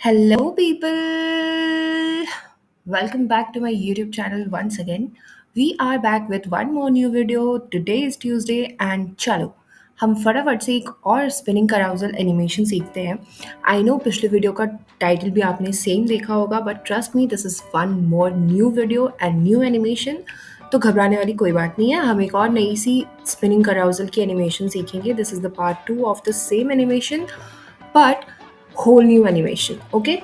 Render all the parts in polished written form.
Hello, people. Welcome back to my YouTube channel once again. We are back with one more new video. Today is Tuesday, and चलो हम फटाफट से एक और spinning कराउजल animation सीखते हैं. आई नो पिछले वीडियो का टाइटल भी आपने सेम देखा होगा, but trust me this is one more new video and new animation. तो घबराने वाली कोई बात नहीं है. हम एक और नई सी स्पिनिंग कराउजल की एनिमेशन सीखेंगे. This is the part 2 of the same animation, but whole new animation. Okay,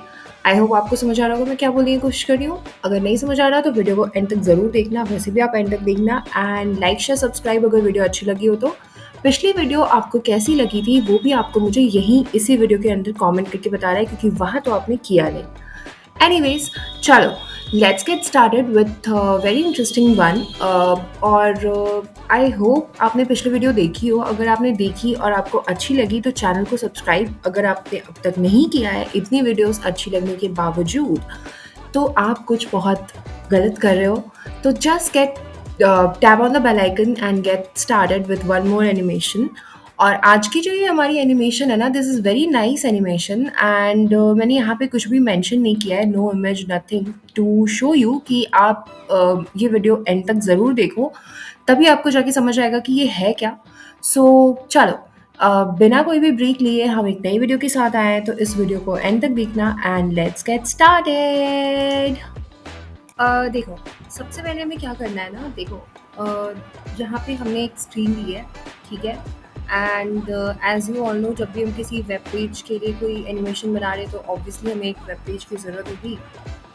I hope आपको समझ आ रहा होगा मैं क्या बोलने की कोशिश कर रही हूँ. अगर नहीं समझ आ रहा तो वीडियो को एंड तक ज़रूर देखना. वैसे भी आप एंड तक देखना एंड लाइक शेयर सब्सक्राइब अगर वीडियो अच्छी लगी हो तो. पिछली वीडियो आपको कैसी लगी थी वो भी आपको मुझे यहीं इसी वीडियो के अंदर कमेंट करके बता रहा है, क्योंकि वहाँ तो आपने किया नहीं. एनीवेज, चलो let's get started with very interesting one. और आई होप आपने पिछली वीडियो देखी हो. अगर आपने देखी और आपको अच्छी लगी तो चैनल को सब्सक्राइब अगर आपने अब तक नहीं किया है इतनी वीडियोस अच्छी लगने के बावजूद, तो आप कुछ बहुत गलत कर रहे हो. तो just get tap on the bell icon and get started with one more animation. और आज की जो ये हमारी एनिमेशन है ना, this is very nice animation. And मैंने यहाँ पे कुछ भी मेंशन नहीं किया है, no image nothing, to show you कि आप ये वीडियो एंड तक ज़रूर देखो, तभी आपको जाके समझ आएगा कि ये है क्या. सो चलो, बिना कोई भी ब्रेक लिए हम एक नई वीडियो के साथ आए हैं, तो इस वीडियो को एंड तक देखना एंड लेट्स गेट स्टार्टेड. देखो, सबसे पहले हमें क्या करना है ना, देखो यहाँ पे हमने एक स्क्रीन ली है, ठीक है. And as you all know, जब भी हम किसी वेब पेज के लिए कोई एनिमेशन बना रहे तो ऑब्वियसली हमें एक वेब पेज की ज़रूरत होगी.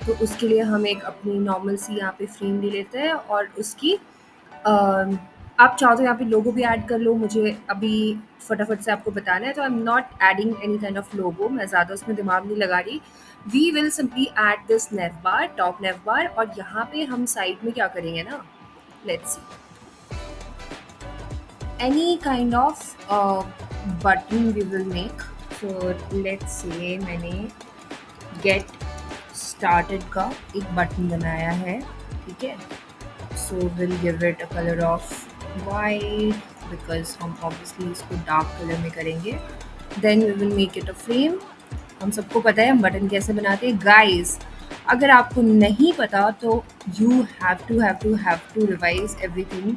तो उसके लिए हम एक अपनी नॉर्मल सी यहाँ पे फ्रेम ले लेते हैं और उसकी आप चाहो तो यहाँ पे लोगो भी ऐड कर लो. मुझे अभी फटाफट से आपको बताना है, तो I am not adding any kind of logo. मैं ज़्यादा उसमें दिमाग नहीं लगा रही. We will simply add this nav bar, top nav bar. और यहाँ पे हम साइड में क्या करेंगे ना, let's see, any kind of button we will make. So let's say मैंने गेट स्टार्टेड का एक बटन बनाया है, ठीक है. So will give it a colour of white, because हम ऑब्वियसली इसको डार्क कलर में करेंगे. Then we will make it a frame. हम सबको पता है हम बटन कैसे बनाते हैं गाइस. अगर आपको नहीं पता तो you have to revise everything.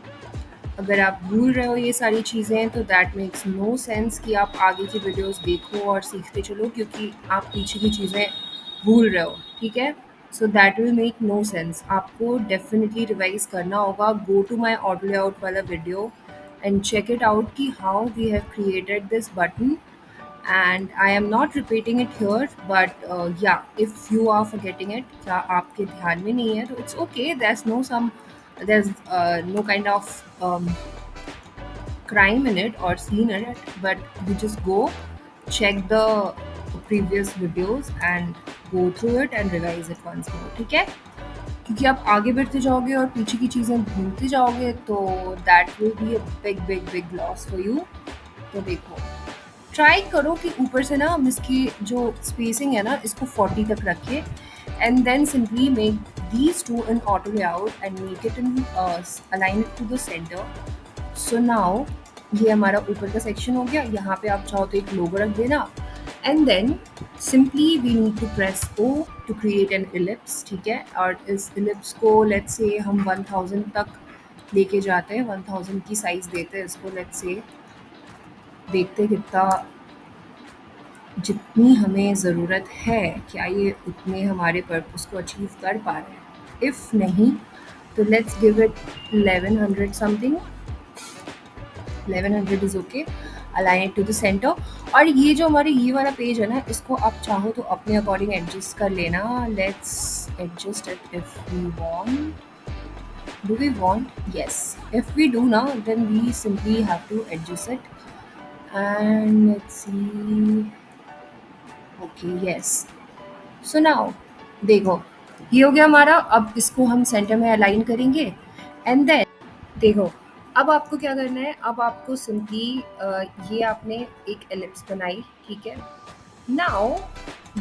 अगर आप भूल रहे हो ये सारी चीज़ें तो दैट मेक्स नो सेंस कि आप आगे की वीडियोस देखो और सीखते चलो, क्योंकि आप पीछे की चीज़ें भूल रहे हो, ठीक है. So that will make no sense. आपको डेफिनेटली रिवाइज करना होगा. Go to my auto layout वाला video and check it out कि how we have created this button. And I am not repeating it here, but yeah, if you are forgetting it, क्या आपके ध्यान में नहीं है तो it's okay. There's no kind of crime in it or scene in it, but you just go check the previous videos and go through it and revise it once more, ठीक है. क्योंकि आप आगे बढ़ते जाओगे और पीछे की चीज़ें भूलते जाओगे तो that will be a big loss for you. तो देखो, ट्राई करो कि ऊपर से ना हम इसकी जो स्पेसिंग है ना इसको 40 तक रखें. And then simply make these two in auto layout and make it in align it to the centre. सो नाउ ये हमारा ऊपर का सेक्शन हो गया. यहाँ पे आप चाहो तो एक लोगो रख देना. And then simply we need to press O to create an ellipse, ठीक है. और इस इलिप्स को लेट्स से हम 1000 तक लेके जाते हैं. 1000 की साइज़ देते हैं इसको. लेट्स से देखते कितना, जितनी हमें ज़रूरत है क्या ये उतने हमारे पर्पस को अचीव कर पा रहे हैं. इफ़ नहीं तो let's give it 1100 something. 1100 is okay. Align it to the centre. और ये जो हमारे ये वाला पेज है ना, इसको आप चाहो तो अपने अकॉर्डिंग एडजस्ट कर लेना. Let's adjust it if we want. Do we want? Yes. If we do now, then we simply have to adjust it. And let's see. Okay, yes. So now देखो ये हो गया हमारा. अब इसको हम सेंटर में अलाइन करेंगे. एंड देन देखो, अब आपको क्या करना है. अब आपको सिंपली ये आपने एक एलिप्स बनाई, ठीक है. नाउ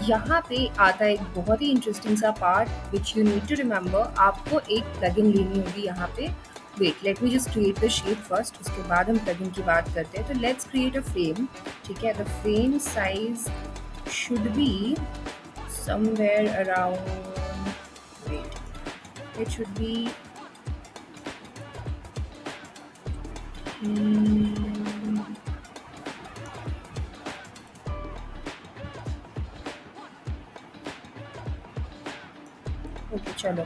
यहाँ पे आता है एक बहुत ही इंटरेस्टिंग सा part which you need to remember. आपको एक प्लगइन लेनी होगी यहाँ पे. Wait, let me just create the shape first, उसके बाद हम प्लगइन की बात करते हैं. तो लेट्स क्रिएट अ फ्रेम, ठीक है. The frame size should be somewhere around, wait, it should be hmm, okay चलो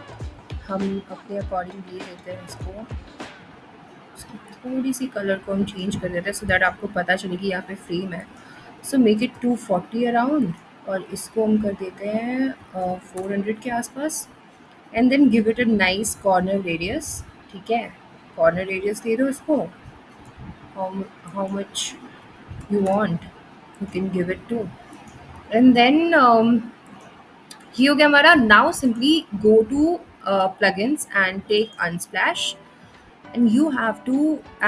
हम अपने अकॉर्डिंग ले लेते हैं इसको, इसकी थोड़ी सी कलर को हम चेंज कर देते हैं सो दैट आपको पता चले कि यहाँ पे फ्रेम है। सो मेक इट 240 अराउंड और इसको हम कर देते हैं 400 के आसपास and then give it a nice corner radius. ठीक है, कॉर्नर रेडियस दे दो इसको, how much you want you can give it to, and then ये हो गया हमारा। Now simply go to plugins and take unsplash and you have to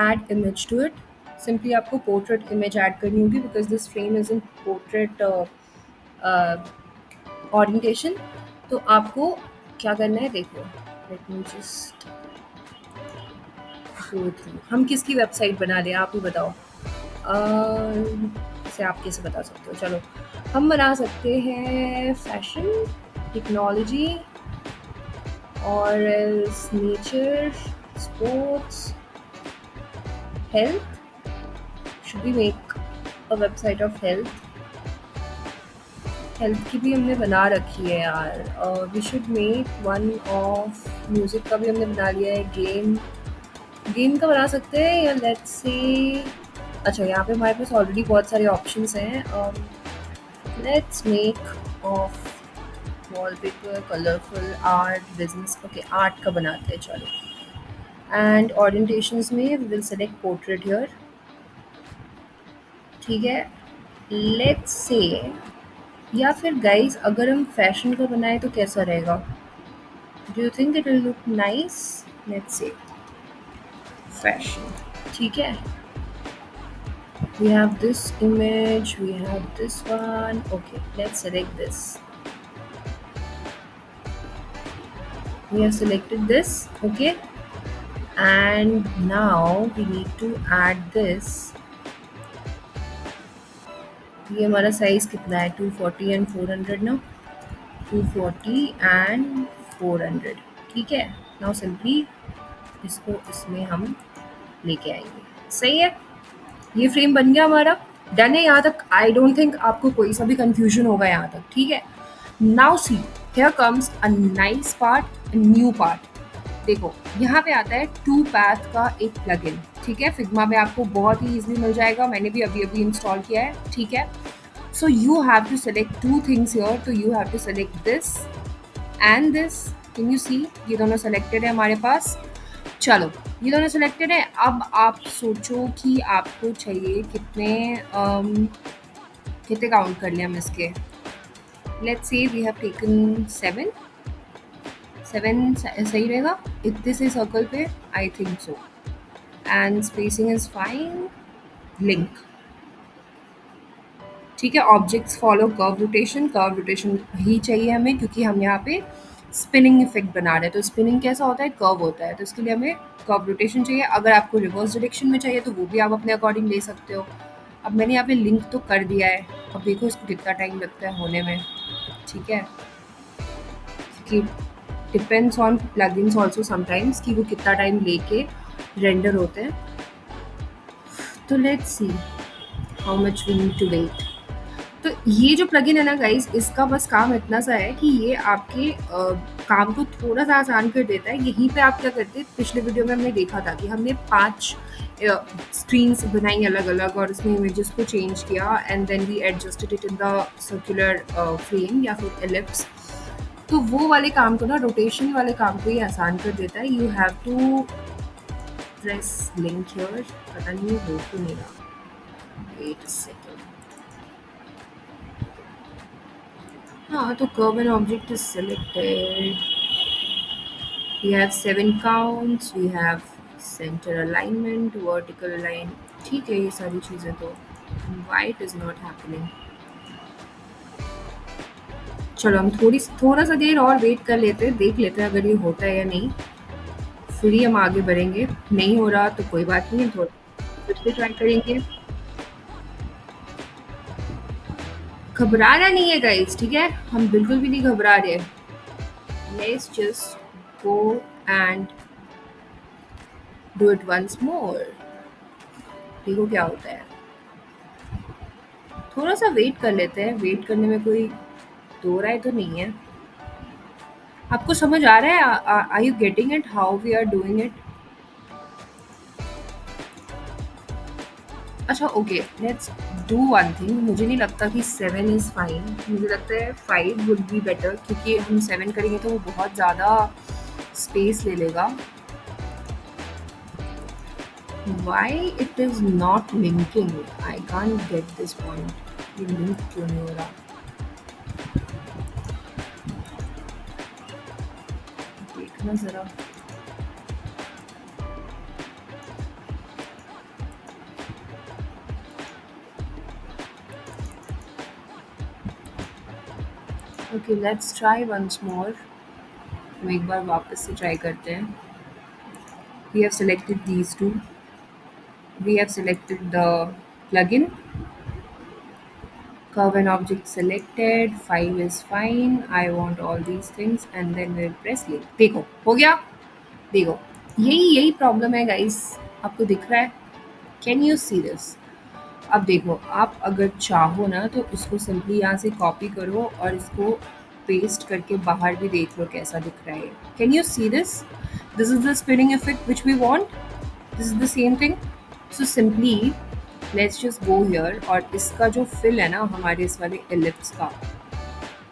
add image to it। Simply आपको पोर्ट्रेट इमेज ऐड करनी होगी because this frame is in portrait orientation. तो आपको क्या करना है देखो, late me just go through. हम किसकी वेबसाइट बना रहे हैं आप ही बताओ, से आप कैसे बता सकते हो। चलो हम बना सकते हैं फैशन, टेक्नोलॉजी और nature, sports, health. Should we make a website of health? Health की भी हमने बना रखी है यार। We should make one of music का भी हमने बना लिया है। गेम का बना सकते हैं या लेट्स से, अच्छा यहाँ पे हमारे पास ऑलरेडी बहुत सारे ऑप्शंस हैं। Let's make of wallpaper, colourful, art, business. Okay art का बनाते हैं चलो। एंड ओरिएंटेशंस में we will select portrait here. ठीक है, लेट्स से, या फिर गाइज अगर हम फैशन का बनाए तो कैसा रहेगा? Do you think it will look nice? Let's say fashion. ठीक है, we have this image, we have this one. Okay, let's select this. We have selected this. Okay, and now we need to add this. ये हमारा size कितना है? 240 and 400 ना, 240 and 400। ठीक है, now simply इसको इसमें हम लेके आएंगे। सही है, ये फ्रेम बन गया हमारा, डन है यहाँ तक। आई डोंट थिंक आपको कोई सा भी कंफ्यूजन होगा यहाँ तक। ठीक है, now see here comes a nice part, new part. देखो यहाँ पे आता है टू पैथ का एक प्लगइन। ठीक है, फिग्मा में आपको बहुत ही इजीली मिल जाएगा, मैंने भी अभी अभी इंस्टॉल किया है। ठीक है, so you have to select two things here. तो you have to select this and this. Can you see, ये दोनों सेलेक्टेड है हमारे पास। चलो ये दोनों सेलेक्टेड है। अब आप सोचो कि आपको चाहिए कितने कितने काउंट कर लिया हम इसके। Let's say we have taken 7 सही रहेगा इतने से सर्कल पे, I think so. And spacing is fine. Link, ठीक है। ऑब्जेक्ट्स फॉलो कर्व रोटेशन ही चाहिए हमें क्योंकि हम यहाँ पे स्पिनिंग इफेक्ट बना रहे हैं। तो स्पिनिंग कैसा होता है? कर्व होता है, तो इसके लिए हमें कर्व रोटेशन चाहिए। अगर आपको रिवर्स डायरेक्शन में चाहिए तो वो भी आप अपने अकॉर्डिंग ले सकते हो। अब मैंने यहाँ पे लिंक तो कर दिया है, अब देखो इसको कितना टाइम लगता है होने में। ठीक है, क्योंकि depends on plugins also sometimes कि वो कितना टाइम लेके रेंडर होते हैं। तो let's see how much we need to wait. तो ये जो प्लगइन है ना गाइज, इसका बस काम इतना सा है कि ये आपके काम को थोड़ा सा आसान कर देता है। यहीं पे आप क्या करते हैं, पिछले वीडियो में हमने देखा था कि हमने 5 स्क्रीन्स बनाई अलग अलग और उसमें इमेजेस को चेंज किया and then we adjusted it in the circular frame या फिर एलिप्स। तो वो वाले काम को ना, रोटेशन वाले काम को ये आसान कर देता है। You have to press link here, पता नहीं हो क्यों नहीं रहा, वेट अ सेकंड। हाँ, तो curve and object is selected. We have 7 counts. We have center alignment, vertical align. ठीक है, ये सारी चीज़ें तो why it is not happening? चलो हम थोड़ा सा देर और वेट कर लेते हैं, देख लेते हैं अगर ये होता है या नहीं, फिर ही हम आगे बढ़ेंगे। नहीं हो रहा तो कोई बात नहीं, थोड़ा फिर से ट्राई करेंगे। घबराना नहीं है गाइस, ठीक है? हम बिल्कुल भी नहीं घबरा रहे। Let's just go and do it once more. देखो क्या होता है। थोड़ा सा वेट कर लेते हैं, वेट करने में कोई दो राय तो नहीं है। आपको समझ आ रहा है? Are you getting it how we are doing it? अच्छा, okay, let's do one thing. मुझे नहीं लगता कि 7 इज़ फाइन, मुझे लगता है 5 वुड बी बेटर, क्योंकि हम 7 करेंगे तो वो बहुत ज़्यादा स्पेस ले लेगा। Why it is not linking? I can't get this point. ये लिंक क्यों नहीं हो रहा? देखना ज़रा। Okay, let's try once more. हम एक बार वापस से ट्राई करते हैं। We have selected these two, we have selected the plugin. Curve and object selected, 5 is fine, I want all these things, and then we'll press link. देखो हो गया। देखो, यही यही प्रॉब्लम है गाइस। आपको दिख रहा है? Can you see this? अब देखो, आप अगर चाहो ना तो इसको सिंपली यहाँ से कॉपी करो और इसको पेस्ट करके बाहर भी देख लो कैसा दिख रहा है। Can you see this? This is the spinning effect which we want. This is the same thing. So simply let's just go here, और इसका जो फिल है ना हमारे इस वाले एलिप्स का,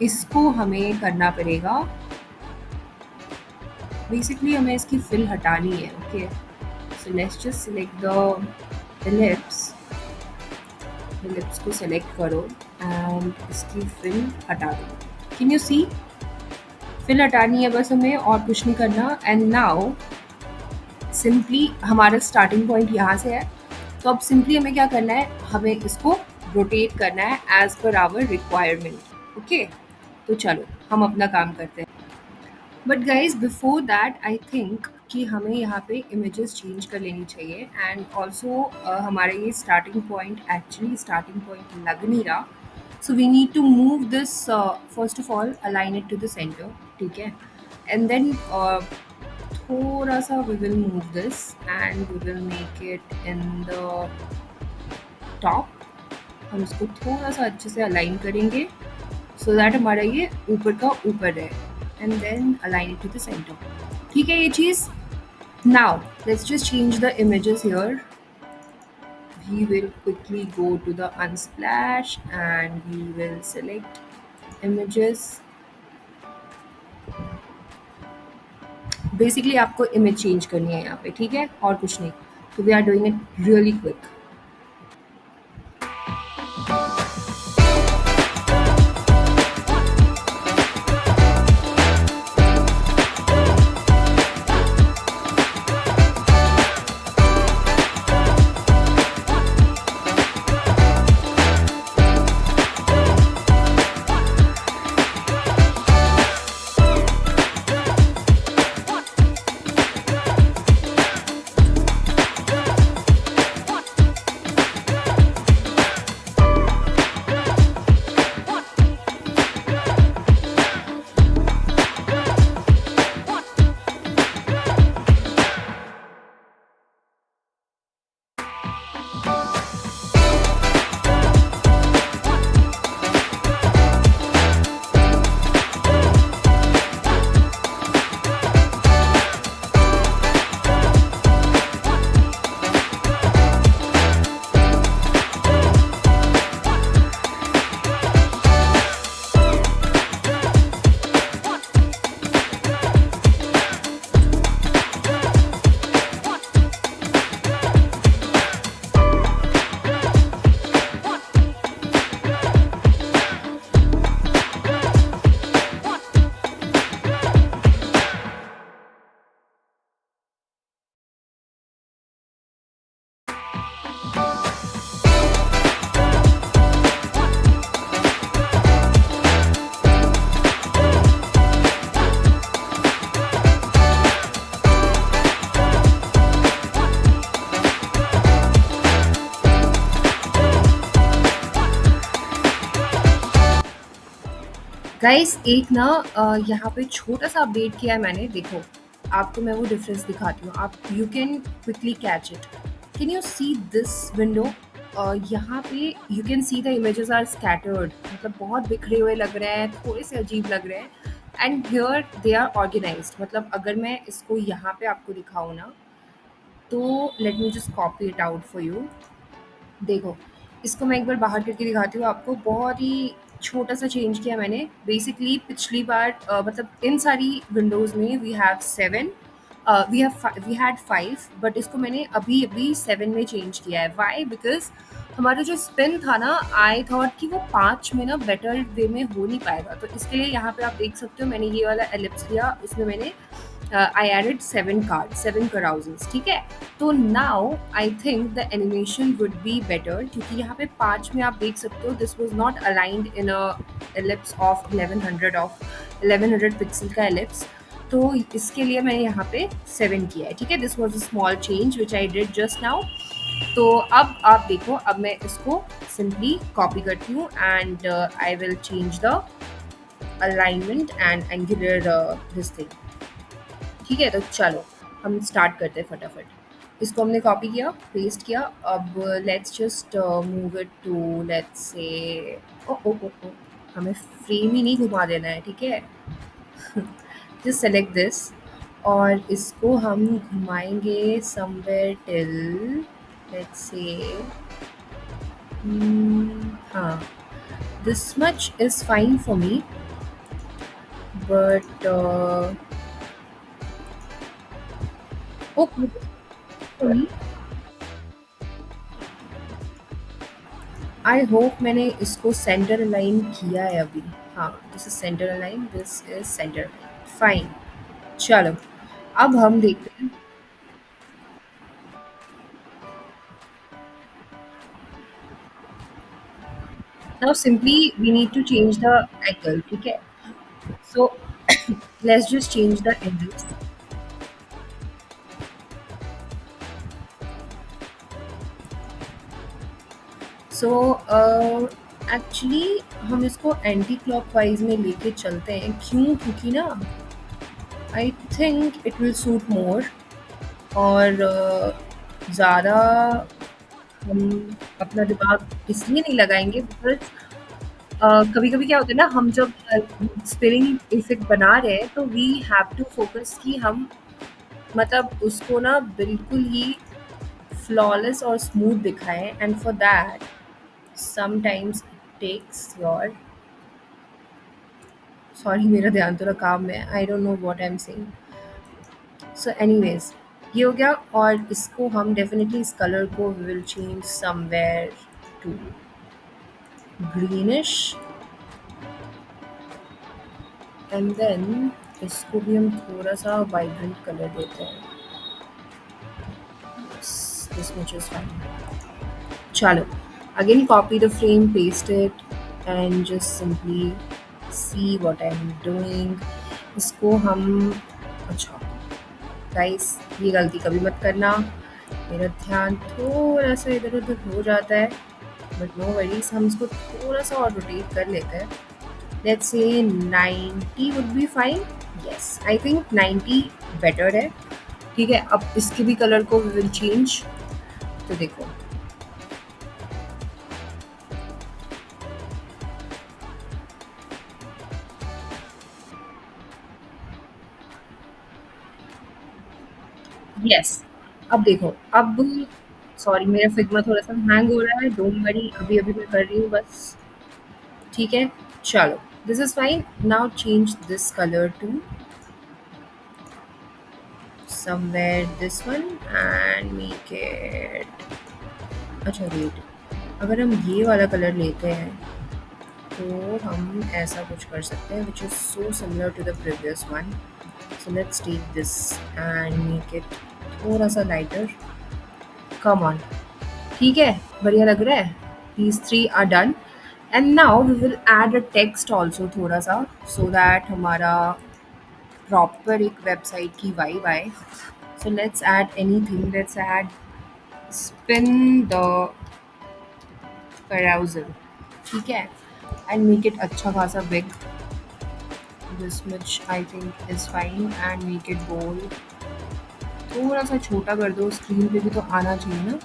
इसको हमें करना पड़ेगा। बेसिकली हमें इसकी फिल हटानी है। Okay, so let's just select the ellipse. Ellipse को सेलेक्ट करो एंड इसकी फिल हटा दो। Can you see? फिल हटानी है बस हमें, और कुछ नहीं करना। एंड नाउ सिंपली हमारा स्टार्टिंग पॉइंट यहाँ से है, तो अब सिंपली हमें क्या करना है, हमें इसको रोटेट करना है as per hour requirement. Okay, तो चलो हम अपना काम करते हैं। But guys before that I think कि हमें यहाँ पे इमेजेस चेंज कर लेनी चाहिए। एंड ऑल्सो हमारा ये starting point actually starting point लग नहीं रहा। So we need to move this, first of all align it to the centre, ठीक है? एंड देन थोड़ा सा we will move this and we will make it in the top. हम इसको थोड़ा सा अच्छे से अलाइन करेंगे सो दैट हमारा ये ऊपर का ऊपर है, and then align it to the centre. ठीक है ये चीज़? Now let's just change the images here. We will quickly go to the unsplash and we will select images. Basically आपको इमेज चेंज करनी है यहाँ पे, ठीक है? और कुछ नहीं। तो we are doing it really quick. Guys एक ना यहाँ पे छोटा सा अपडेट किया है मैंने, देखो आपको मैं वो डिफरेंस दिखाती हूँ, आप you can quickly catch it. Can you see this window? यहाँ पे you can see the images are scattered, मतलब बहुत बिखरे हुए लग रहे हैं, थोड़े से अजीब लग रहे हैं। And here they are organised, मतलब अगर मैं इसको यहाँ पे आपको दिखाऊँ ना, तो late me just copy it out for you. देखो, इसको मैं एक बार बाहर करके दिखाती हूँ आपको, बहुत ही छोटा सा चेंज किया मैंने। बेसिकली पिछली बार मतलब इन सारी विंडोज़ में we have 7, we had 5, but इसको मैंने अभी अभी 7 में चेंज किया है। वाई? बिकॉज हमारा जो स्पिन था ना, आई थॉट कि वो 5 में ना बेटर वे में हो नहीं पाएगा, तो इसके लिए यहाँ पे आप देख सकते हो मैंने ये वाला एलिप्स लिया, उसमें मैंने आई एडेड 7 कार्ड, 7 carousels, ठीक है। तो now I think the animation would be better, क्योंकि यहाँ पे 5 में आप देख सकते हो this was not aligned in a ellipse of 1100 pixel का एलिप्स। तो इसके लिए मैंने यहाँ पे 7 किया है, ठीक है। This was a small change which I did just now. तो अब आप देखो, अब मैं इसको सिंपली कॉपी करती हूँ and I will change the alignment and angular this thing, ठीक है। तो चलो हम स्टार्ट करते हैं फटाफट। इसको हमने कॉपी किया, पेस्ट किया। अब let's just move it to, let's say, oh ओ ओ ओ, हमें फ्रेम ही नहीं घुमा देना है, ठीक है। जस्ट सेलेक्ट दिस, और इसको हम घुमाएंगे समवेयर टिल, लेट्स से, हाँ, this much is fine for me, but okay for me. I hope मैंने इसको सेंटर अलाइन किया है अभी। हाँ, this is centre align, this is centre, fine. चलो अब हम देखते हैं। Now simply we need to change the angle, ठीक है। So let's just change the angles. So actually हम इसको एंटी क्लॉकवाइज में लेके चलते हैं, क्यों? क्योंकि ना I think it will suit more, और ज़्यादा हम अपना दिमाग इसलिए नहीं लगाएंगे बिकॉज कभी कभी क्या होता है ना, हम जब स्पिनिंग इफेक्ट बना रहे हैं तो वी हैव टू फोकस कि हम मतलब उसको ना बिल्कुल ही फ्लॉलेस और स्मूथ दिखाएं, and for that sometimes it takes your, sorry मेरा ध्यान थोड़ा काम में, I don't know what I am saying. So anyways, ये हो गया, और इसको हम डेफिनेटली इस कलर को will change somewhere to greenish, and then इसको भी हम थोड़ा सा वाइब्रेंट कलर देते हैं। This much is fine. चलो again copy the frame, paste it, and just simply see what I am doing. इसको हम, अच्छा गाइस ये गलती कभी मत करना, मेरा ध्यान थोड़ा सा इधर उधर हो जाता है, बट नो वरीज, हम इसको थोड़ा सा और रोटेट कर लेते हैं। Let's say 90 would be fine. Yes, I think 90 better है, ठीक है। अब इसके भी कलर को वी विल चेंज, तो देखो, यस। अब देखो, अब सॉरी मेरा फिग्मा थोड़ा सा हैंग हो रहा है, डोंट वरी, अभी अभी मैं कर रही हूँ बस, ठीक है। चलो this is fine. Now change this colour to somewhere this one and make it, अच्छा वेट, अगर हम ये वाला कलर लेते हैं तो हम ऐसा कुछ कर सकते हैं which is so similar to the previous one. So let's take this and make it थोड़ा सा लाइटर, कम ऑन, ठीक है, बढ़िया लग रहा है। These three are done, and now we will add a text also थोड़ा सा, सो दैट हमारा प्रॉपर एक वेबसाइट की वाइब आए। So let's add anything, let's add spin the carousel, ठीक है, एंड मेक इट अच्छा खासा big. This much I think is fine and make it bold. थोड़ा सा छोटा कर दो, स्क्रीन पे भी तो आना चाहिए ना.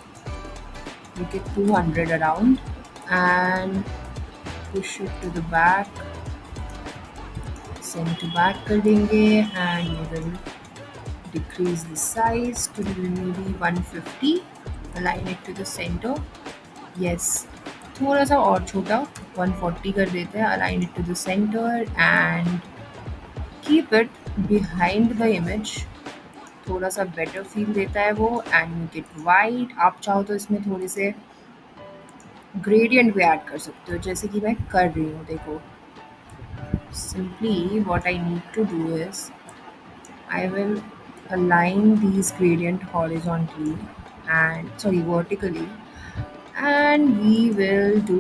Make it 200 around and push it to the back. Send to back कर देंगे and we will decrease the size to maybe 150. Align it to the center. Yes, थोड़ा सा और छोटा 140 कर देते हैं. Align it to the center and keep it behind the image. थोड़ा सा better feel देता है वो. And make it white. आप चाहो तो इसमें थोड़े से gradient भी ऐड कर सकते हो, जैसे कि मैं कर रही हूँ. देखो, simply what I need to do is I will align these gradient horizontally and vertically, and we will do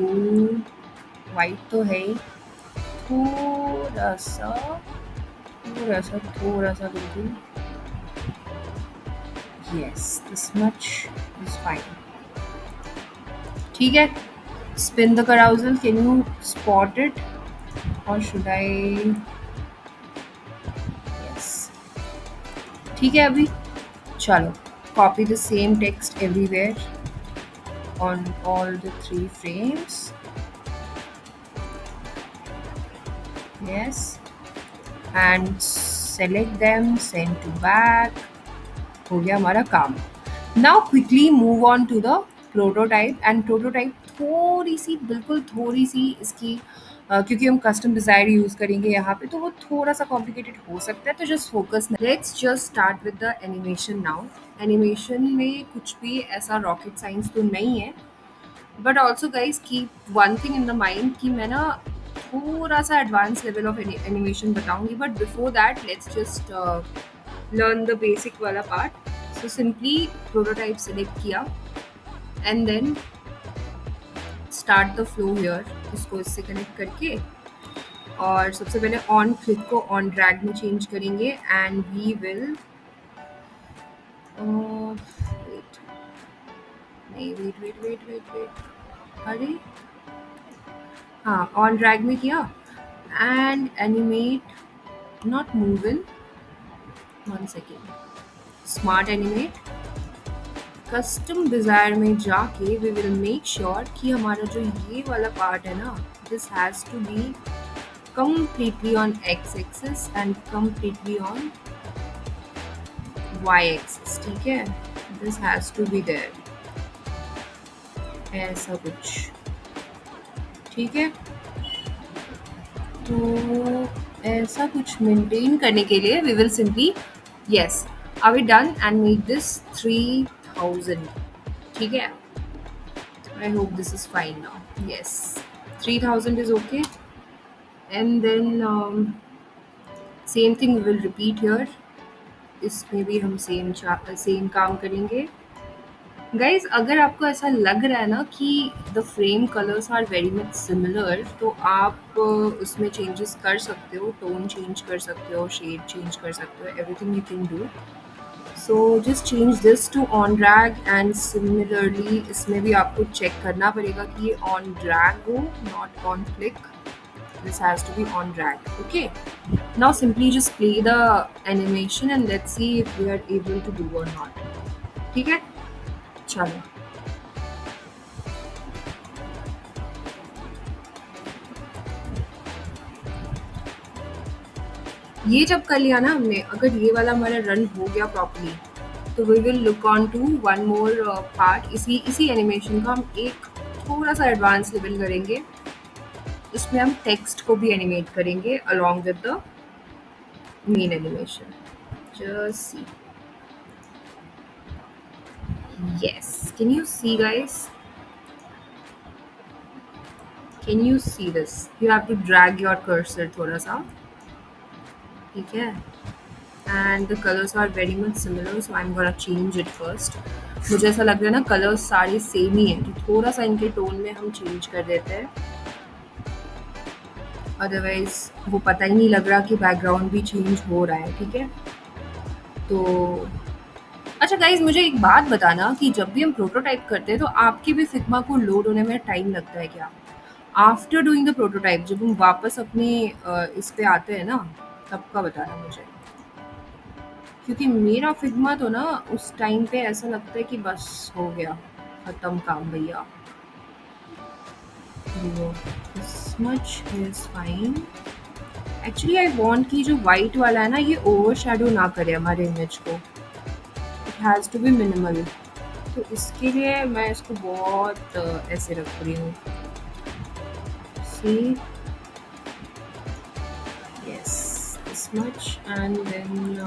white तो है ही, थोड़ा सा बिल्कुल. Yes, this much is fine. ठीक है. Spin the carousel. Can you spot it or should I? Yes. ठीक है. अभी चलो, copy the same text everywhere on all the 3 frames. Yes, and select them, send to back. हो गया हमारा काम. Now quickly move on to the prototype. And prototype बिल्कुल थोड़ी सी इसकी क्योंकि हम कस्टम डिज़ायर यूज़ करेंगे यहाँ पे, तो वो थोड़ा सा कॉम्प्लिकेटेड हो सकता है, तो just focus. Let's just start with the animation now. Animation में कुछ भी ऐसा रॉकेट साइंस तो नहीं है, but also guys keep one thing in the mind कि मैं ना थोड़ा सा एडवांस लेवल ऑफ एनिमेशन बताऊंगी, but before that let's just learn the basic वाला part. So simply prototype select किया and then start the flow here. इसको इससे कनेक्ट करके, और सबसे पहले ऑन क्लिक को ऑन ड्रैग में चेंज करेंगे एंड वी विल वेट नहीं वेट अरे हाँ, ऑन ड्रैग में किया and animate not move in 1 second. Smart animate custom desire में जाके वी विल मेक श्योर कि हमारा जो ये वाला पार्ट है ना, this has to be completely on x-axis and completely on y-axis. ठीक है, this has to be there. ऐसा कुछ. ठीक है, तो ऐसा कुछ मेंटेन करने के लिए we will simply yes. Are we done? And make this 3000. ठीक है. I hope this is fine now. Yes, 3000 is okay. And then same thing we will repeat here. इसमें भी हम सेम काम करेंगे. गाइज, अगर आपको ऐसा लग रहा है ना कि the frame colours are very much similar, तो आप उसमें चेंजेस कर सकते हो. टोन चेंज कर सकते हो, शेड चेंज कर सकते हो, everything you can do. So just change this to on drag. And similarly इसमें भी आपको चेक करना पड़ेगा कि ये ऑन ड्रैग हो, not on click. This has to be on drag. Okay, now simply just play the animation and let's see if we are able to do or not. ठीक है, चलो. ये जब कर लिया ना हमने, अगर ये वाला हमारा रन हो गया प्रॉपर्ली, तो we will look on to one more part. इसी एनिमेशन का हम एक थोड़ा सा एडवांस लेवल करेंगे. इसमें हम टेक्स्ट को भी एनिमेट करेंगे along with the main animation. Just see. Yes, can you see, guys? Can you see this? You have to drag your cursor थोड़ा सा. ठीक है, and the colors are very much similar, so I'm gonna change it first. मुझे ऐसा लग रहा है ना कलर्स सारे सेम ही हैं, तो थोड़ा सा इनके टोन में हम चेंज कर देते हैं. अदरवाइज वो पता ही नहीं लग रहा कि बैकग्राउंड भी चेंज हो रहा है. ठीक है, तो अच्छा गाइज, मुझे एक बात बताना कि जब भी हम प्रोटोटाइप करते हैं तो आपके भी फिग्मा को लोड होने में टाइम लगता है क्या? आफ्टर डूइंग द प्रोटोटाइप जब हम वापस अपने इस पे आते हैं ना, तब का बताना मुझे, क्योंकि मेरा फिग्मा तो ना उस टाइम पे ऐसा लगता है कि बस हो गया, खत्म काम भैया। This much is fine. Actually I want कि जो वाइट वाला है ना ये ओवरशैडो ना करे हमारे इमेज को, it has to be minimal. तो इसके लिए मैं इसको बहुत ऐसे रख रही हूँ। सी, yes, this much, and then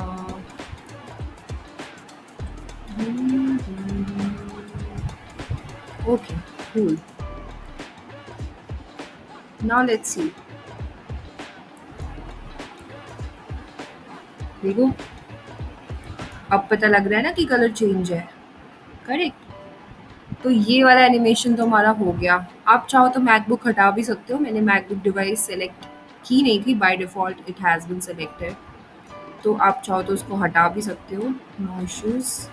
okay, cool. Now let's see. देखो, अब पता लग रहा है ना कि कलर चेंज है, करेक्ट। तो ये वाला एनिमेशन तो हमारा हो गया। आप चाहो तो मैकबुक हटा भी सकते हो, मैंने मैकबुक डिवाइस सेलेक्ट की नहीं थी, by default it has been selected. तो आप चाहो तो उसको हटा भी सकते हो, नो इश्यूज़।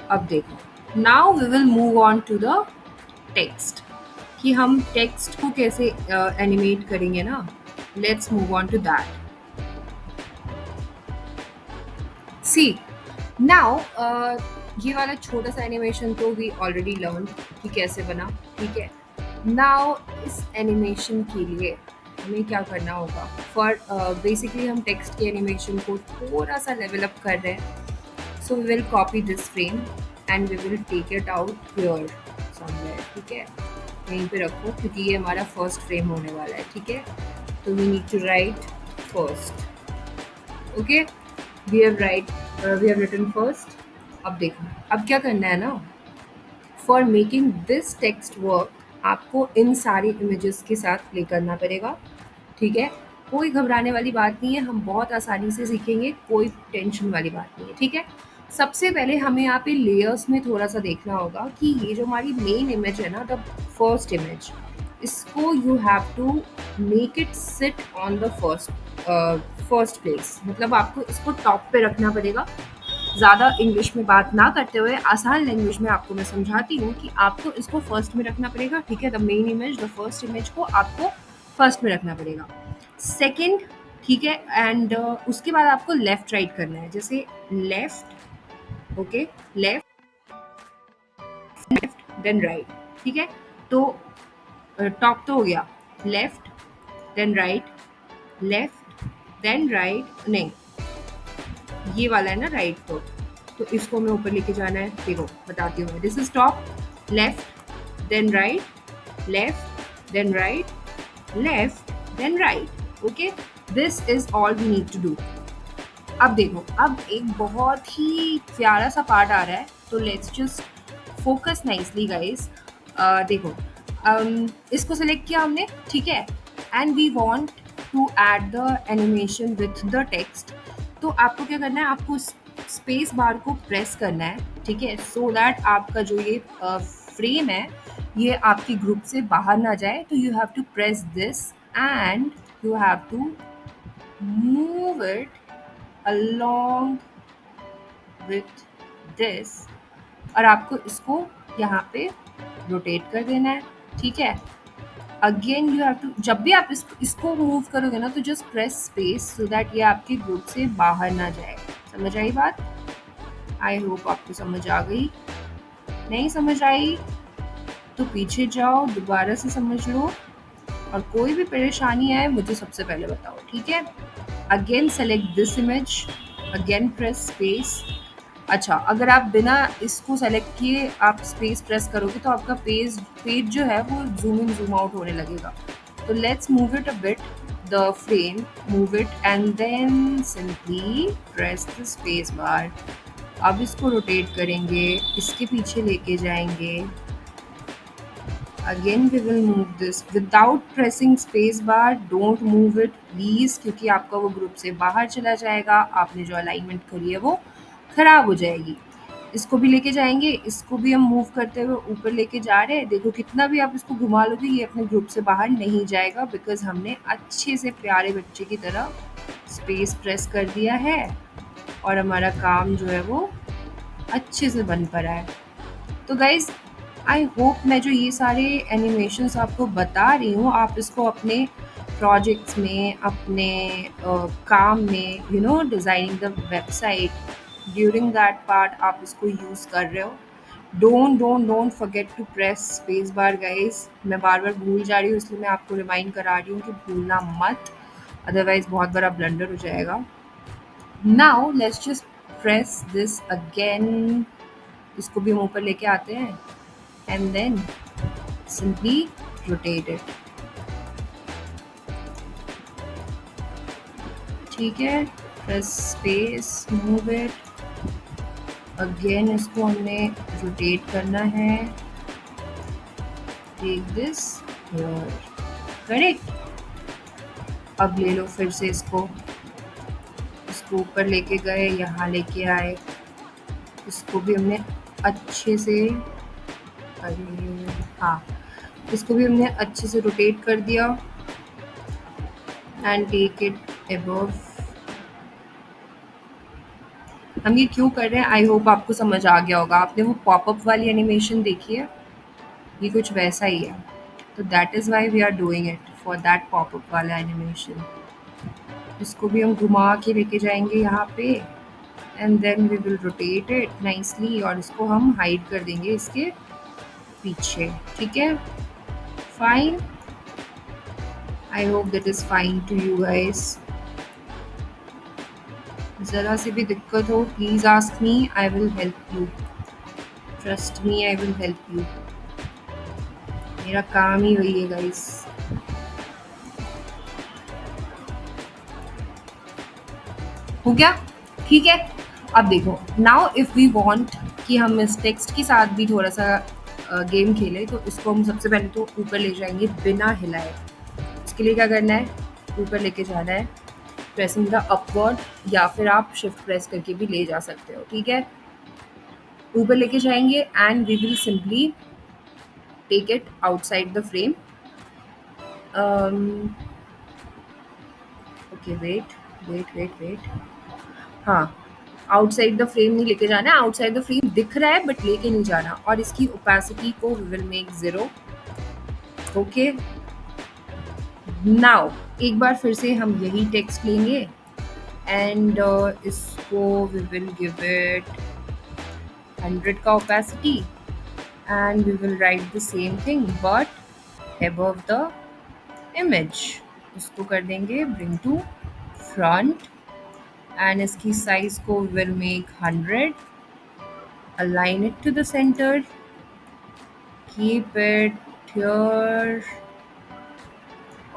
अब देखो, now we will move on to the text, कि हम टेक्स्ट को कैसे एनिमेट करेंगे ना। Let's move on to that. See, now ये वाला छोटा सा एनिमेशन तो वी ऑलरेडी लर्न कि कैसे बना, ठीक है। नाउ इस एनिमेशन के लिए हमें क्या करना होगा, फॉर बेसिकली हम टेक्स्ट के एनिमेशन को थोड़ा सा लेवल अप कर रहे हैं। So we will copy this frame and we will take it out here somewhere, ठीक है। यहीं पे रखो क्योंकि ये हमारा फर्स्ट फ्रेम होने वाला है, ठीक है। तो we need to write first, okay. We have written first. अब देखो, अब क्या करना है ना, for making this text work आपको इन सारी इमेजेस के साथ प्ले करना पड़ेगा, ठीक है। कोई घबराने वाली बात नहीं है, हम बहुत आसानी से सीखेंगे, कोई टेंशन वाली बात नहीं है, ठीक है। सबसे पहले हमें यहाँ पे लेयर्स में थोड़ा सा देखना होगा कि ये जो हमारी मेन इमेज है ना, द फर्स्ट इमेज, इसको you have to make it sit on the first place. मतलब आपको इसको टॉप पे रखना पड़ेगा। ज़्यादा इंग्लिश में बात ना करते हुए आसान लैंग्वेज में आपको मैं समझाती हूँ कि आपको इसको फर्स्ट में रखना पड़ेगा, ठीक है। The main image, the first image को आपको फर्स्ट में रखना पड़ेगा। सेकंड, ठीक है, एंड उसके बाद आपको लेफ्ट राइट करना है, जैसे left, okay, left left then right, ठीक है। तो टॉप तो हो गया, left then right, left then right, नहीं ये वाला है ना राइट, तो इसको हमें ऊपर लेके जाना है। देखो बताती हूँ, this is top, left then right, left then right, left then right, okay. This is all we need to do. अब देखो, अब एक बहुत ही प्यारा सा पार्ट आ रहा है, तो let's just focus nicely guys. देखो, इसको सेलेक्ट किया हमने, ठीक है, and we want to add the animation with the text. तो आपको क्या करना है, आपको स्पेस बार को प्रेस करना है, ठीक है, सो दैट आपका जो ये फ्रेम है ये आपके ग्रुप से बाहर ना जाए। तो you have to press this and you have to move it along with this, और आपको इसको यहाँ पे रोटेट कर देना है, ठीक है। अगेन यू हैव टू, जब भी आप इसको मूव करोगे ना, तो just press space so that ये आपके ग्रुप से बाहर ना जाए। समझ आई बात? आई होप आपको समझ आ गई। नहीं समझ आई तो पीछे जाओ, दोबारा से समझ लो, और कोई भी परेशानी आए मुझे सबसे पहले बताओ, ठीक है। Again select this image, again press space. अच्छा, अगर आप बिना इसको सेलेक्ट किए आप स्पेस प्रेस करोगे तो आपका पेज जो है वो जूम इन जूम आउट होने लगेगा। तो let's move it a bit, the frame, move it and then simply press the space bar. अब इसको रोटेट करेंगे, इसके पीछे लेके जाएंगे। Again we will move this without pressing space bar. Don't move it please, क्योंकि आपका वो ग्रुप से बाहर चला जाएगा, आपने जो अलाइनमेंट करी है वो खराब हो जाएगी। इसको भी लेके जाएंगे, इसको भी हम मूव करते हुए ऊपर लेके जा रहे हैं। देखो कितना भी आप इसको घुमा लोगे ये अपने ग्रुप से बाहर नहीं जाएगा, बिकॉज हमने अच्छे से प्यारे बच्चे की तरह स्पेस प्रेस कर दिया है और हमारा काम जो है वो अच्छे से बन पा रहा है। तो गाइज आई होप मैं जो ये सारे एनिमेशंस आपको बता रही हूँ आप इसको अपने प्रोजेक्ट्स में, अपने काम में, designing the website, during that part आप इसको यूज़ कर रहे हो। Don't forget to press space bar guys. मैं बार बार भूल जा रही हूँ, इसलिए मैं आपको रिमाइंड करा रही हूँ कि भूलना मत, अदरवाइज बहुत बड़ा ब्लंडर हो जाएगा। Now let's just press this again. इसको भी हम ऊपर लेके आते हैं and then simply rotate it। ठीक है, press space, move it again. इसको हमने रोटेट करना है। Take this here, correct. अब ले लो फिर से इसको, ऊपर लेके गए, यहाँ लेके आए। इसको भी हमने अच्छे से, अरे हाँ, इसको भी हमने अच्छे से रोटेट कर दिया एंड टेक इट अबव। हम ये क्यों कर रहे हैं आई होप आपको समझ आ गया होगा। आपने वो पॉपअप वाली एनिमेशन देखी है, ये कुछ वैसा ही है। तो that is why we are doing it for that popup वाला एनिमेशन। इसको भी हम घुमा के लेके जाएंगे यहाँ पे and then we will rotate it nicely, और इसको हम हाइड कर देंगे इसके पीछे। ठीक है, fine. I hope that is fine to you guys. ज़रा सी भी दिक्कत हो please ask me, I will help you. Trust me, I will help you. मेरा काम ही वही है गाइस। हो गया, ठीक है। अब देखो, नाउ इफ़ वी वांट कि हम इस टेक्स्ट के साथ भी थोड़ा सा गेम खेलें, तो इसको हम सबसे पहले तो ऊपर ले जाएंगे बिना हिलाए। इसके लिए क्या करना है, ऊपर लेके जाना है प्रेसिंग द अपवर्ड, या फिर आप शिफ्ट प्रेस करके भी ले जा सकते हो। ठीक है, ऊपर लेके जाएंगे and we will simply take it outside the frame. Okay, wait wait wait wait. हाँ, आउटसाइड द फ्रेम नहीं लेके जाना है, आउटसाइड द फ्रेम दिख रहा है बट लेके नहीं जाना। और इसकी ओपेसिटी को we will make 0। Okay, now एक बार फिर से हम यही टेक्स्ट लेंगे एंड इसको वी विल गिव इट 100 का opacity and we will write the same thing but above the image. इसको कर देंगे ब्रिंग टू फ्रंट एंड इसकी साइज को will make 100। align it to the center, keep it here।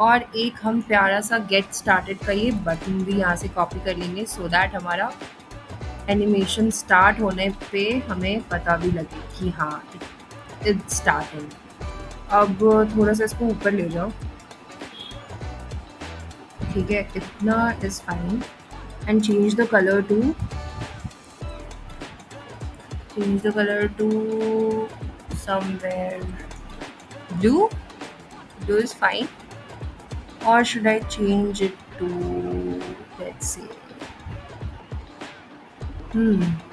और एक हम प्यारा सा गेट स्टार्टेड का ये बटन भी यहाँ से कॉपी कर लेंगे सो दैट हमारा एनिमेशन स्टार्ट होने पे हमें पता भी लगे कि हाँ इट्स स्टार्टिंग। अब थोड़ा सा इसको ऊपर ले जाओ। ठीक है, इतना is fine and change the colour to somewhere blue। Blue is fine, or should I change it to, let's say,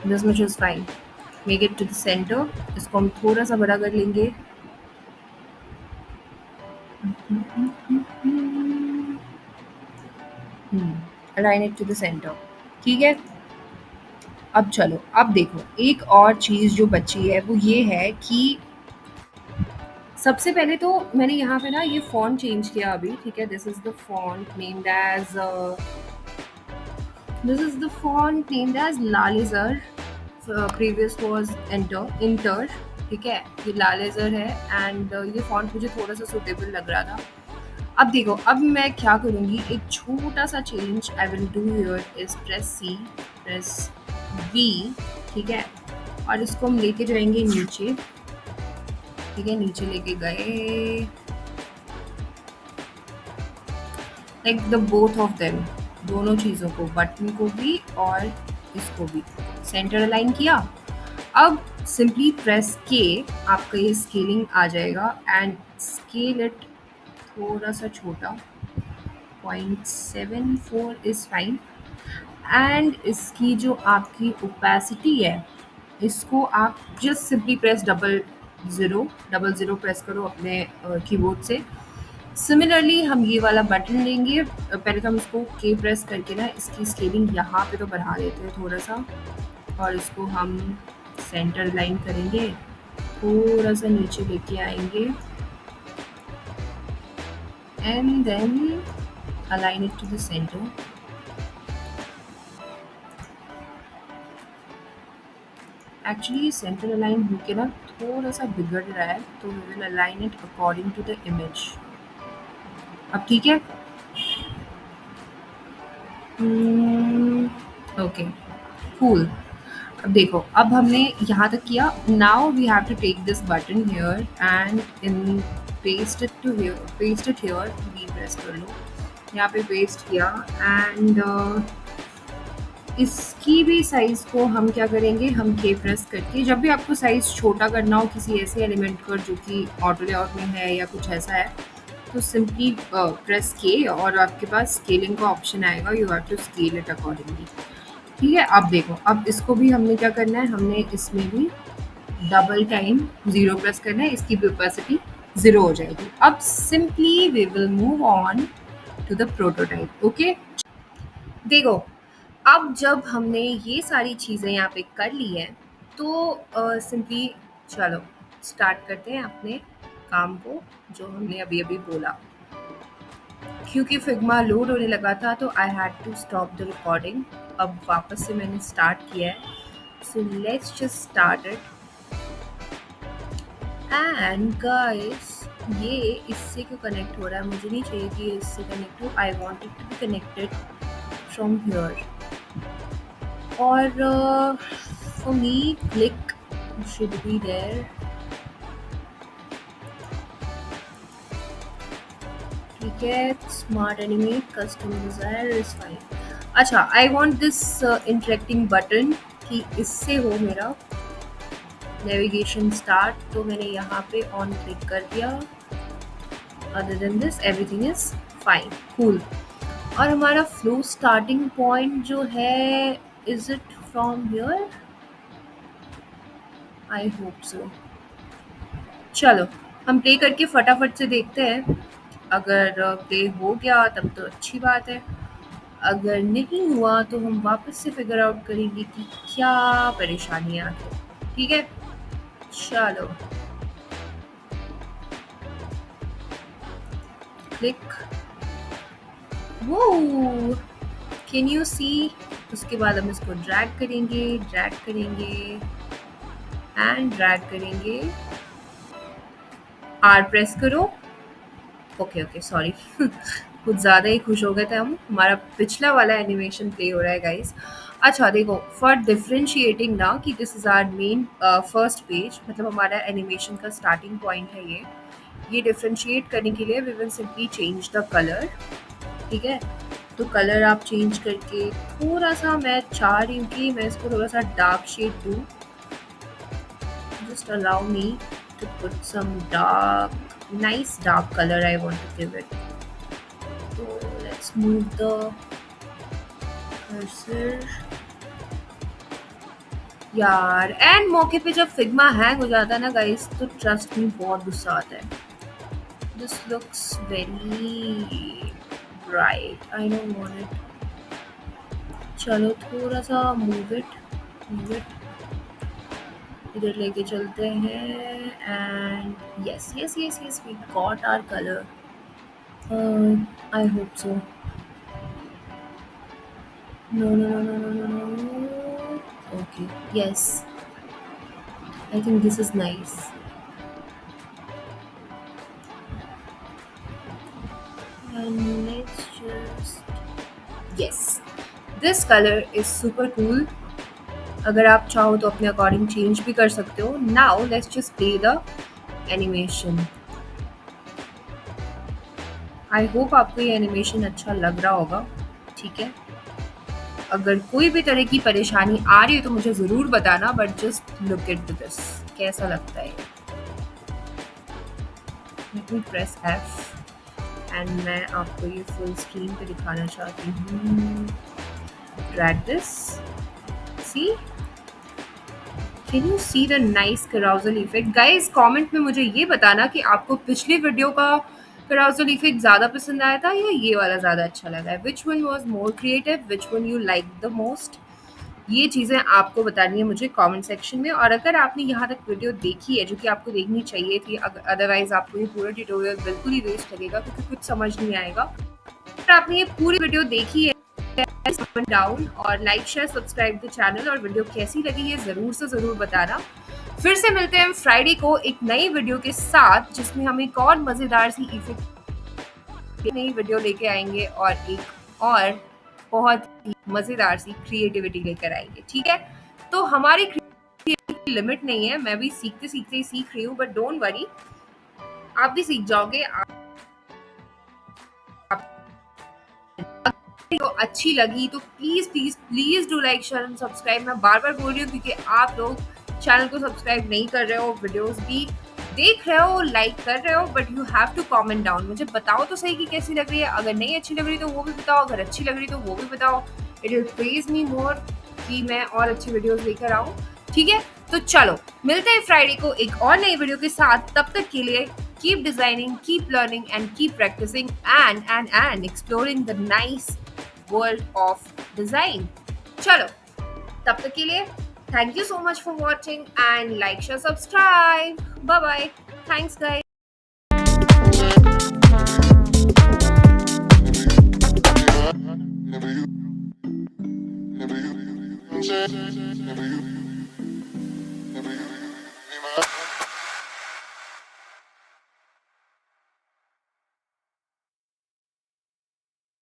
this much is fine। Make it to the center। इसको हम थोड़ा सा बड़ा कर लेंगे। Align it to the center। ठीक है, अब चलो, अब देखो एक और चीज़ जो बची है वो ये है कि सबसे पहले तो मैंने यहाँ पे ना ये फॉन्ट चेंज किया अभी। ठीक है, this is the font named as Lalezar. Previous was Inter. ठीक है, ये लालेजर है एंड ये फॉन्ट मुझे थोड़ा सा सुटेबल लग रहा था। अब देखो, अब मैं क्या करूँगी, एक छोटा सा change I will do here is press C, press V. ठीक है, और इसको हम लेके जाएंगे नीचे। ठीक है, नीचे लेके गए like the both of them, दोनों चीज़ों को, बटन को भी और इसको भी सेंटर अलाइन किया। अब सिंपली प्रेस के आपका ये स्केलिंग आ जाएगा एंड स्केल इट थोड़ा सा छोटा, 0.74 इज फाइन। एंड इसकी जो आपकी ओपेसिटी है, इसको आप just simply press double zero, double zero press करो अपने कीबोर्ड से। सिमिलरली हम ये वाला बटन लेंगे, पहले तो हम इसको के प्रेस करके ना इसकी स्केलिंग यहाँ पे तो बढ़ा देते हैं थोड़ा सा, और इसको हम सेंटर लाइन करेंगे, थोड़ा सा नीचे लेके आएंगे and then align it to the centre. Actually ये सेंटर अलाइन होके ना थोड़ा सा बिगड़ रहा है, तो we will align it according to the image. अब ठीक है। Okay, cool. अब देखो, अब हमने यहाँ तक किया। Now we have to take this button here and in paste it here, we press कर लो, यहाँ पे पेस्ट किया एंड इसकी भी साइज़ को हम क्या करेंगे, हम के प्रेस करके, जब भी आपको साइज़ छोटा करना हो किसी ऐसे एलिमेंट का जो कि ऑटो लेआउट में है या कुछ ऐसा है, तो सिंपली प्रेस के और आपके पास स्केलिंग का ऑप्शन आएगा, you have to scale it accordingly. ठीक है, अब देखो, अब इसको भी हमने क्या करना है, हमने इसमें भी डबल टाइम ज़ीरो प्रेस करना है, इसकी भी ओपेसिटी ज़ीरो हो जाएगी। अब simply we will move on to the prototype. Okay, देखो, अब जब हमने ये सारी चीज़ें यहाँ पे कर ली हैं, तो सिंपली चलो स्टार्ट करते हैं अपने काम को, जो हमने अभी अभी बोला। क्योंकि फिग्मा लोड होने लगा था तो I had to stop the recording. अब वापस से मैंने स्टार्ट किया है, so let's just start it. And guys, ये इससे क्यों कनेक्ट हो रहा है, मुझे नहीं चाहिए कि ये इससे कनेक्ट हो, I want it to be connected from here. और for me click should be there. ठीक है, smart animate custom desire is fine. अच्छा, I want this interacting button कि इससे हो मेरा नेविगेशन स्टार्ट, तो मैंने यहाँ पे ऑन क्लिक कर दिया। Other than this everything is fine, cool. और हमारा फ्लो स्टार्टिंग पॉइंट जो है, is it from here? I hope सो। चलो हम प्ले करके फटाफट से देखते हैं। अगर प्ले हो गया तब तो अच्छी बात है, अगर नहीं हुआ तो हम वापस से फिगर आउट करेंगे कि क्या परेशानियाँ हैं। ठीक है, चलो क्लिक। वो कैन यू सी? उसके बाद हम इसको ड्रैग करेंगे, ड्रैग करेंगे एंड ड्रैग करेंगे। आर प्रेस करो। ओके ओके, सॉरी कुछ ज़्यादा ही खुश हो गए थे हम, हमारा पिछला वाला एनिमेशन प्ले हो रहा है गाइस। अच्छा देखो, फॉर डिफ्रेंशिएटिंग ना कि this is our main first page, मतलब हमारा एनिमेशन का स्टार्टिंग पॉइंट है ये डिफ्रेंशिएट करने के लिए we will simply change the colour. ठीक है, तो कलर आप चेंज करके थोड़ा सा, मैं चाह रही हूँ कि मैं इसको थोड़ा सा डार्क शेड दूँ। Just allow me to put some dark, nice dark color I want to give it. So let's move the cursor. यार, एंड मौके पे जब फिग्मा हैंग हो जाता है ना गाइस, तो ट्रस्ट मी बहुत गुस्सा आता है। This looks very bright, I don't want it. चलो थोड़ा सा मूव इट इधर लेके चलते हैं and yes yes yes yes, we got our colour. I hope so. No. Okay, yes. I think this is nice. And let's just. Yes. This color is super cool. अगर आप चाहो तो अपने according change भी कर सकते हो। Now let's just play the animation. I hope आपको ये एनिमेशन अच्छा लग रहा होगा। ठीक है, अगर कोई भी तरह की परेशानी आ रही है तो मुझे ज़रूर बताना, but just look at this, कैसा लगता है। Let me press F and मैं आपको ये फुल स्क्रीन पे दिखाना चाहती हूँ। Drag this, see can you see the nice carousel effect? Guys comment में मुझे ये बताना कि आपको पिछले वीडियो का कराउजल इफेक्ट ज़्यादा पसंद आया था या ये वाला ज़्यादा अच्छा लगा है? Which one was more creative, which one you like the most? ये चीज़ें आपको बतानी है मुझे कमेंट सेक्शन में। और अगर आपने यहाँ तक वीडियो देखी है, जो कि आपको देखनी चाहिए थी, अदरवाइज आपको ये पूरा ट्यूटोरियल बिल्कुल ही वेस्ट लगेगा क्योंकि कुछ समझ नहीं आएगा। अगर आपने ये पूरी वीडियो देखी है, कमेंट डाउन और like share subscribe the channel, और वीडियो कैसी लगी ये ज़रूर से ज़रूर बताना। फिर से मिलते हैं फ्राइडे को एक नई वीडियो के साथ, जिसमें हम एक और मज़ेदार सी इफेक्ट नई वीडियो लेके आएंगे और एक और बहुत ही मज़ेदार सी क्रिएटिविटी लेकर आएंगे। ठीक है, तो हमारी क्रिएटिविटी लिमिट नहीं है, मैं भी सीखते सीखते ही सीख रही हूँ, बट डोंट वरी, आप भी सीख जाओगे। तो अच्छी लगी तो please please please do like share and subscribe. मैं बार बार बोल रही हूँ क्योंकि आप लोग चैनल को सब्सक्राइब नहीं कर रहे हो, वीडियोस भी देख रहे हो, लाइक कर रहे हो, but you have to comment down. मुझे बताओ तो सही कि कैसी लग रही है। अगर नहीं अच्छी लग रही तो वो भी बताओ, अगर अच्छी लग रही तो वो भी बताओ। इट विल प्लीज मी मोर कि मैं और अच्छी वीडियोस लेकर आऊँ। ठीक है, तो चलो मिलते हैं फ्राइडे को एक और नई वीडियो के साथ। तब तक के लिए keep designing, keep learning, and keep practicing and exploring the nice world of design. चलो, तब तक के लिए thank you so much for watching and like, share, subscribe. Bye bye. Thanks guys. Never you.